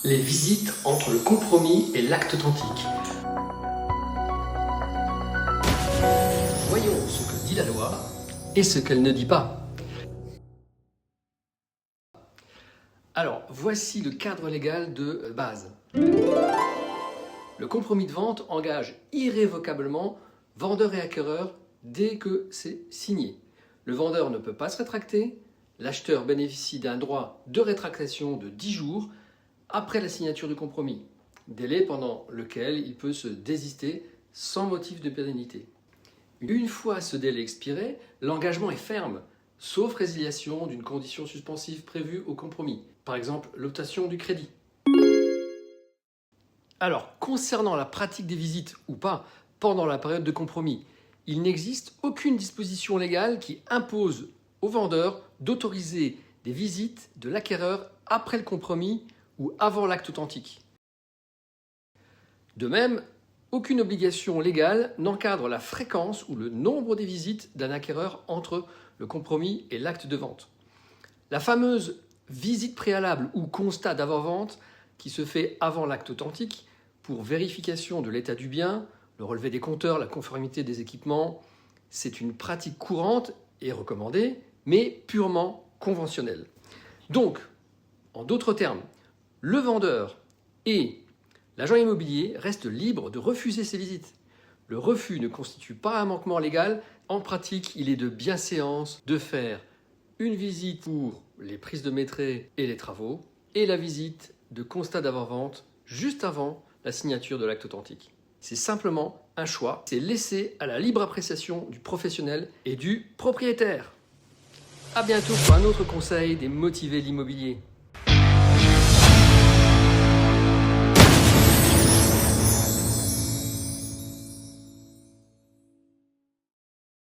Les visites entre le compromis et l'acte authentique. Voyons ce que dit la loi et ce qu'elle ne dit pas. Alors, voici le cadre légal de base. Le compromis de vente engage irrévocablement vendeur et acquéreur dès que c'est signé. Le vendeur ne peut pas se rétracter, l'acheteur bénéficie d'un droit de rétractation de 10 jours après la signature du compromis, délai pendant lequel il peut se désister sans motif de pénalité. Une fois ce délai expiré, l'engagement est ferme, sauf résiliation d'une condition suspensive prévue au compromis, par exemple l'obtention du crédit. Alors, concernant la pratique des visites ou pas pendant la période de compromis, il n'existe aucune disposition légale qui impose au vendeur d'autoriser des visites de l'acquéreur après le compromis ou avant l'acte authentique. De même, aucune obligation légale n'encadre la fréquence ou le nombre des visites d'un acquéreur entre le compromis et l'acte de vente. La fameuse visite préalable ou constat d'avant-vente qui se fait avant l'acte authentique pour vérification de l'état du bien, le relevé des compteurs, la conformité des équipements, c'est une pratique courante et recommandée, mais purement conventionnelle. Donc, en d'autres termes, le vendeur et l'agent immobilier restent libres de refuser ces visites. Le refus ne constitue pas un manquement légal. En pratique, il est de bienséance de faire une visite pour les prises de maîtrise et les travaux et la visite de constat d'avant-vente juste avant la signature de l'acte authentique. C'est simplement un choix, c'est laissé à la libre appréciation du professionnel et du propriétaire. À bientôt pour un autre conseil des motivés de l'immobilier.